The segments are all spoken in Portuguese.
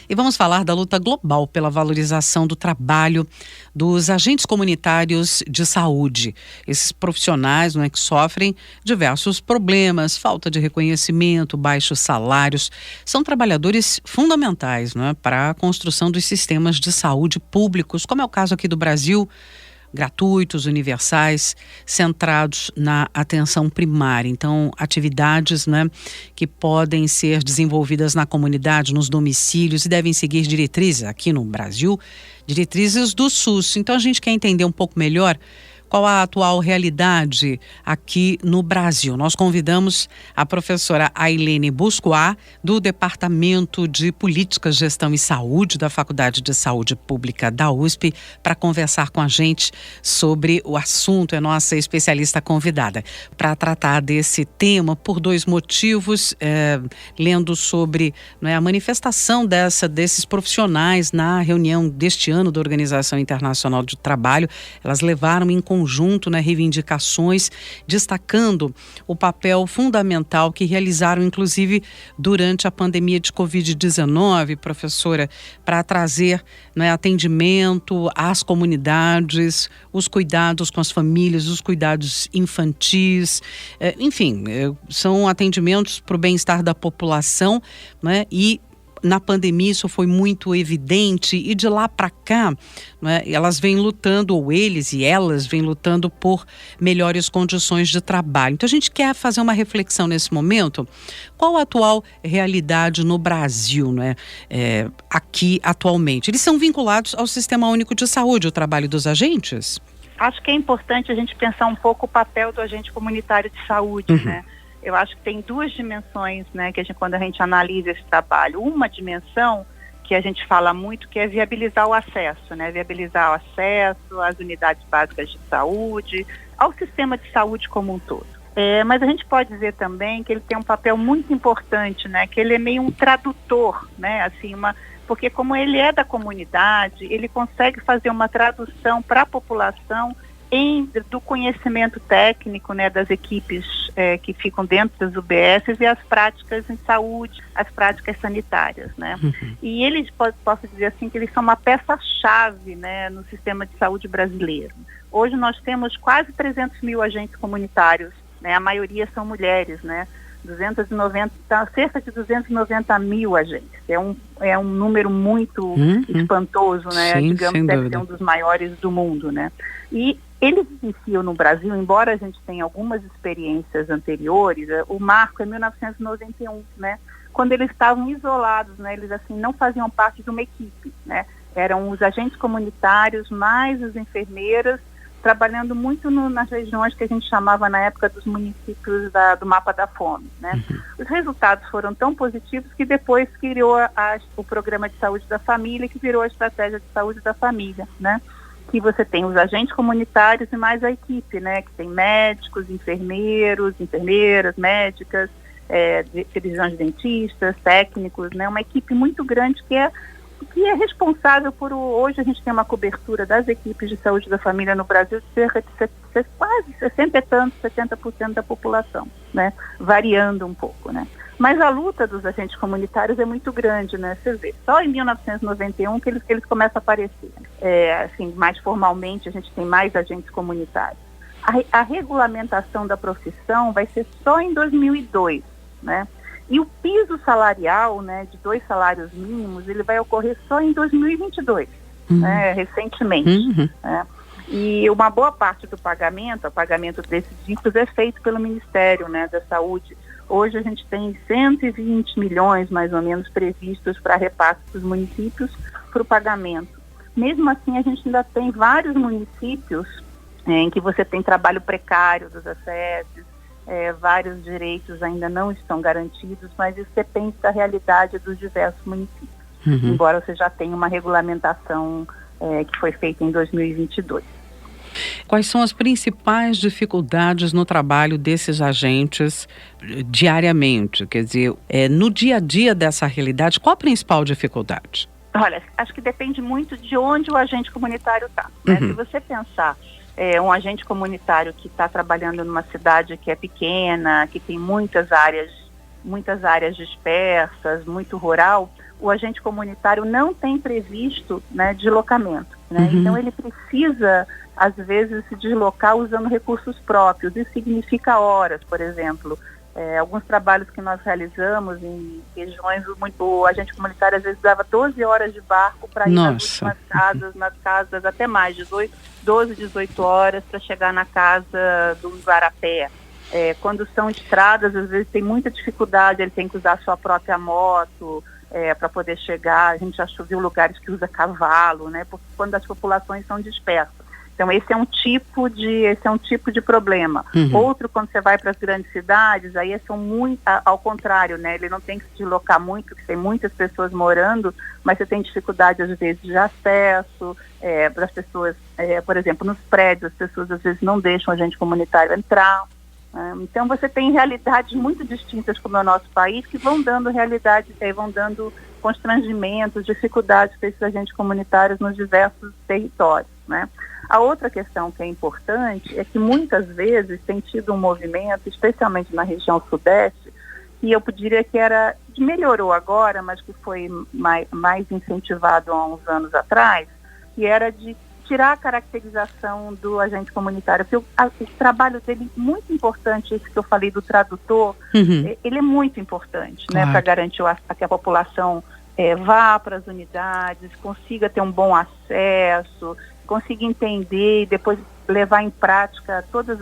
E vamos falar da luta global pela valorização do trabalho dos agentes comunitários de saúde. Esses profissionais, não é, que sofrem diversos problemas, falta de reconhecimento, baixos salários, são trabalhadores fundamentais, não é, para a construção dos sistemas de saúde públicos, como é o caso aqui do Brasil, gratuitos, universais, centrados na atenção primária. Então, atividades, né, que podem ser desenvolvidas na comunidade, nos domicílios e devem seguir diretrizes, aqui no Brasil, diretrizes do SUS. Então, a gente quer entender um pouco melhor qual a atual realidade aqui no Brasil. Nós convidamos a professora Ailene Buscoá, do Departamento de Políticas, Gestão e Saúde da Faculdade de Saúde Pública da USP, para conversar com a gente sobre o assunto. É nossa especialista convidada para tratar desse tema por dois motivos, lendo sobre, não é, a manifestação desses profissionais na reunião deste ano da Organização Internacional do Trabalho. Elas levaram em conjunto, né, reivindicações, destacando o papel fundamental que realizaram, inclusive, durante a pandemia de Covid-19, professora, para trazer, né, atendimento às comunidades, os cuidados com as famílias, os cuidados infantis, enfim, são atendimentos para o bem-estar da população, né, e na pandemia isso foi muito evidente e de lá para cá, né, elas vêm lutando, ou eles e elas vêm lutando por melhores condições de trabalho. Então a gente quer fazer uma reflexão nesse momento. Qual a atual realidade no Brasil, né, aqui atualmente? Eles são vinculados ao Sistema Único de Saúde, o trabalho dos agentes? Acho que é importante a gente pensar um pouco o papel do agente comunitário de saúde, né? Eu acho que tem duas dimensões, né, que quando a gente analisa esse trabalho. Uma dimensão que a gente fala muito, que é viabilizar o acesso, né, viabilizar o acesso às unidades básicas de saúde, ao sistema de saúde como um todo. Mas a gente pode dizer também que ele tem um papel muito importante, né, que ele é meio um tradutor, né, assim, porque como ele é da comunidade, ele consegue fazer uma tradução para a população do conhecimento técnico, né, das equipes que ficam dentro das UBSs e as práticas em saúde, as práticas sanitárias, né? E eles, posso dizer assim, que eles são uma peça-chave, né, no sistema de saúde brasileiro. Hoje nós temos quase 300 mil agentes comunitários, né? A maioria são mulheres, né? Cerca de 290 mil agentes. É um número muito espantoso, né? Sim, digamos que deve ser um dos maiores do mundo, né? E eles iniciam no Brasil, embora a gente tenha algumas experiências anteriores, o marco é 1991, né? Quando eles estavam isolados, né? Eles assim não faziam parte de uma equipe, né? Eram os agentes comunitários mais as enfermeiras, trabalhando muito nas regiões que a gente chamava na época dos municípios do mapa da fome, né? Os resultados foram tão positivos que depois criou o programa de saúde da família, que virou a estratégia de saúde da família, né? Que você tem os agentes comunitários e mais a equipe, né? Que tem médicos, enfermeiros, enfermeiras, médicas, cirurgiões dentistas, técnicos, né? Uma equipe muito grande que é responsável por hoje a gente tem uma cobertura das equipes de saúde da família no Brasil de cerca de quase 60 e tantos, 70% da população, né? Variando um pouco, né? Mas a luta dos agentes comunitários é muito grande, né? Você vê, só em 1991 que eles começam a aparecer. Assim, mais formalmente a gente tem mais agentes comunitários. A regulamentação da profissão vai ser só em 2002, né? E o piso salarial, né, de 2 salários mínimos, ele vai ocorrer só em 2022, né, recentemente. Né? E uma boa parte do pagamento, o pagamento desses dívidas é feito pelo Ministério, né, da Saúde. Hoje a gente tem 120 milhões, mais ou menos, previstos para repasse dos municípios para o pagamento. Mesmo assim, a gente ainda tem vários municípios em que você tem trabalho precário dos ACS, vários direitos ainda não estão garantidos, mas isso depende da realidade dos diversos municípios, embora você já tenha uma regulamentação que foi feita em 2022. Quais são as principais dificuldades no trabalho desses agentes diariamente? Quer dizer, no dia a dia dessa realidade, qual a principal dificuldade? Olha, acho que depende muito de onde o agente comunitário está, né? Se você pensar um agente comunitário que está trabalhando numa cidade que é pequena, que tem muitas áreas dispersas, muito rural, o agente comunitário não tem previsto, né, deslocamento, né? Então ele precisa, às vezes, se deslocar usando recursos próprios. Isso significa horas, por exemplo. Alguns trabalhos que nós realizamos em regiões, o agente comunitário às vezes dava 12 horas de barco para ir nas últimas casas, nas casas até mais, 12, 18 horas para chegar na casa do Igarapé. Quando são estradas, às vezes tem muita dificuldade, ele tem que usar a sua própria moto para poder chegar. A gente já viu lugares que usa cavalo, né? Porque quando as populações são dispersas. Então esse é um tipo de problema. Outro, quando você vai para as grandes cidades, aí são muito ao contrário, né? Ele não tem que se deslocar muito, porque tem muitas pessoas morando, mas você tem dificuldade às vezes de acesso para as pessoas, por exemplo, nos prédios, as pessoas às vezes não deixam o agente comunitário entrar. Então você tem realidades muito distintas como é o nosso país, que vão dando vão dando constrangimentos, dificuldades para esses agentes comunitários nos diversos territórios, né? A outra questão que é importante é que muitas vezes tem tido um movimento, especialmente na região sudeste, que eu diria que melhorou agora, mas que foi mais incentivado há uns anos atrás, que era de tirar a caracterização do agente comunitário, porque o trabalho dele é muito importante, esse que eu falei do tradutor, ele é muito importante, né, para garantir que a população vá para as unidades, consiga ter um bom acesso, consiga entender e depois levar em prática todos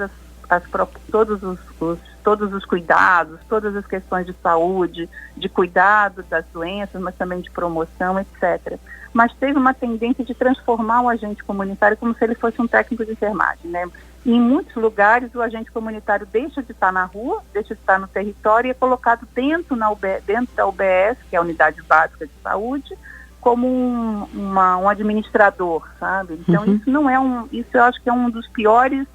os cuidados, todas as questões de saúde, de cuidado das doenças, mas também de promoção, etc. Mas teve uma tendência de transformar o agente comunitário como se ele fosse um técnico de enfermagem, né? E em muitos lugares o agente comunitário deixa de estar na rua, deixa de estar no território e é colocado dentro da UBS, que é a Unidade Básica de Saúde, como um administrador, sabe? Então isso eu acho que é um dos piores,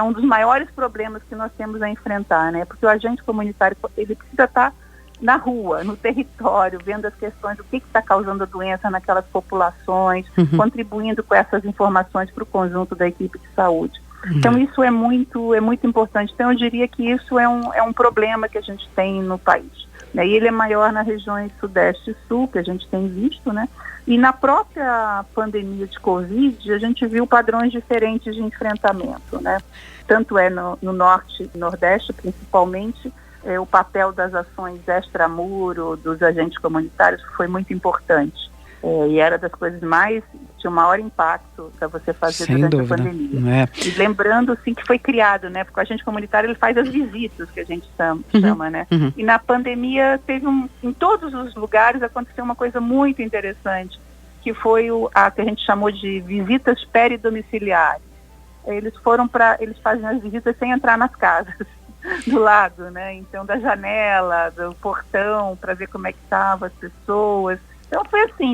um dos maiores problemas que nós temos a enfrentar, né? Porque o agente comunitário, ele precisa estar na rua, no território, vendo as questões do que está causando a doença naquelas populações, contribuindo com essas informações para o conjunto da equipe de saúde. Então isso é muito importante. Então eu diria que isso é um problema que a gente tem no país. E ele é maior nas regiões Sudeste e Sul, que a gente tem visto, né? E na própria pandemia de Covid, a gente viu padrões diferentes de enfrentamento, né? Tanto no Norte e Nordeste, principalmente, o papel das ações extramuro dos agentes comunitários foi muito importante. E era das coisas tinha o maior impacto para você fazer durante a pandemia. E lembrando, assim, que foi criado, né? Porque o agente comunitário, ele faz as visitas, que a gente chama, né? E na pandemia, em todos os lugares, aconteceu uma coisa muito interessante, que foi a que a gente chamou de visitas peridomiciliares. Eles fazem as visitas sem entrar nas casas, do lado, né? Então, da janela, do portão, para ver como é que estavam as pessoas. Então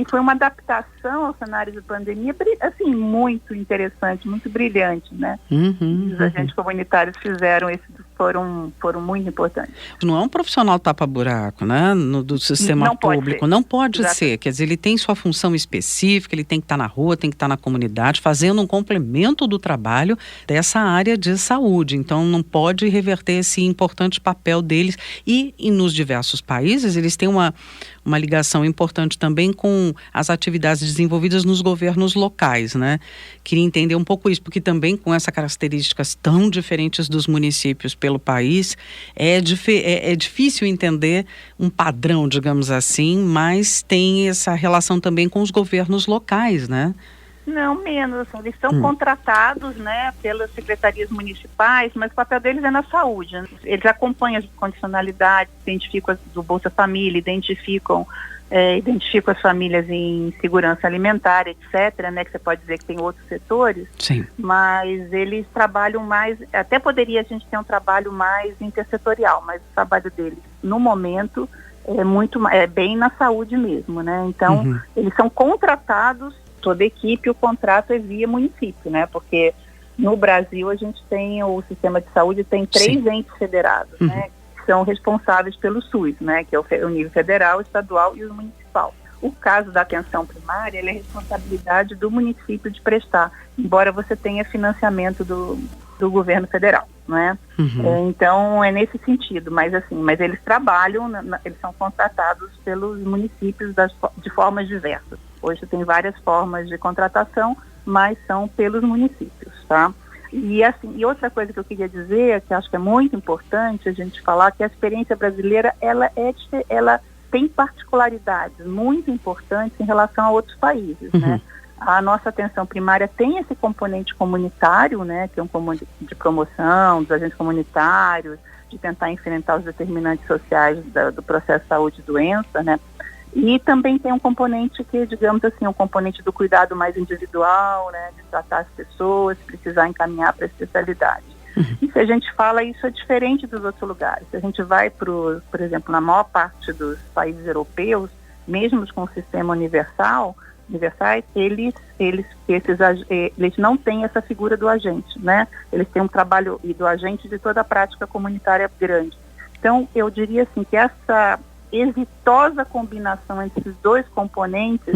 foi uma adaptação ao cenário de pandemia, assim, muito interessante, muito brilhante, né? Os agentes comunitários foram muito importantes. Não é um profissional tapa-buraco, né? Do sistema público. Não pode ser. Quer dizer, ele tem sua função específica, ele tem que estar na rua, tem que estar na comunidade, fazendo um complemento do trabalho dessa área de saúde. Então, não pode reverter esse importante papel deles. E nos diversos países, eles têm uma ligação importante também com as atividades desenvolvidas nos governos locais, né? Queria entender um pouco isso, porque também com essas características tão diferentes dos municípios pelo país, é difícil entender um padrão, digamos assim, mas tem essa relação também com os governos locais, né? Não, menos. Eles são contratados, né, pelas secretarias municipais, mas o papel deles é na saúde. Eles acompanham as condicionalidades, identificam do Bolsa Família, identificam as famílias em segurança alimentar, etc., né, que você pode dizer que tem outros setores. Sim. Mas eles trabalham mais, até poderia a gente ter um trabalho mais intersetorial, mas o trabalho deles, no momento, é bem na saúde mesmo, né? Então, eles são contratados, toda a equipe, o contrato é via município, né? Porque no Brasil a gente tem, o sistema de saúde tem 3 entes federados, né? Que são responsáveis pelo SUS, né? Que é o nível federal, estadual e o municipal. O caso da atenção primária, ele é responsabilidade do município de prestar, embora você tenha financiamento do governo federal. não é? Então é nesse sentido, mas eles trabalham, eles são contratados pelos municípios de formas diversas. Hoje tem várias formas de contratação, mas são pelos municípios, tá? E outra coisa que eu queria dizer, que acho que é muito importante a gente falar, que a experiência brasileira, ela tem particularidades muito importantes em relação a outros países, né? A nossa atenção primária tem esse componente comunitário, né, que é um componente de promoção dos agentes comunitários, de tentar enfrentar os determinantes sociais do processo de saúde e doença, né? E também tem um componente que, digamos assim, um componente do cuidado mais individual, né, de tratar as pessoas, precisar encaminhar para a especialidade. E se a gente fala, isso é diferente dos outros lugares. Se a gente vai, por exemplo, na maior parte dos países europeus, mesmo com o sistema universais, eles não têm essa figura do agente, né? Eles têm um trabalho do agente de toda a prática comunitária grande. Então, eu diria assim que essa exitosa combinação entre esses dois componentes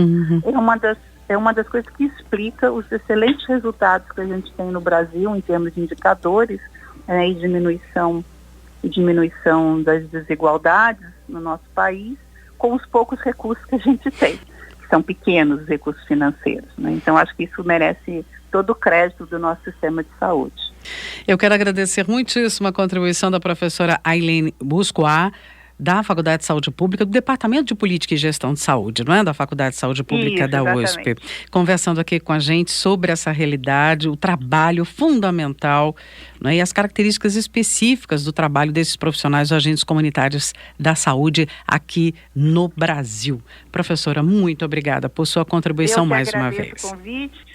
é uma das coisas que explica os excelentes resultados que a gente tem no Brasil em termos de indicadores, e diminuição das desigualdades no nosso país, com os poucos recursos que a gente tem. São pequenos recursos financeiros, né? Então, acho que isso merece todo o crédito do nosso sistema de saúde. Eu quero agradecer muitíssimo a contribuição da professora Ailene Buscoá, da Faculdade de Saúde Pública, do Departamento de Política e Gestão de Saúde, não é? Da Faculdade de Saúde Pública da USP. Conversando aqui com a gente sobre essa realidade, o trabalho fundamental, não é? E as características específicas do trabalho desses profissionais ou agentes comunitários da saúde aqui no Brasil. Professora, muito obrigada por sua contribuição mais uma vez. Eu que agradeço o convite.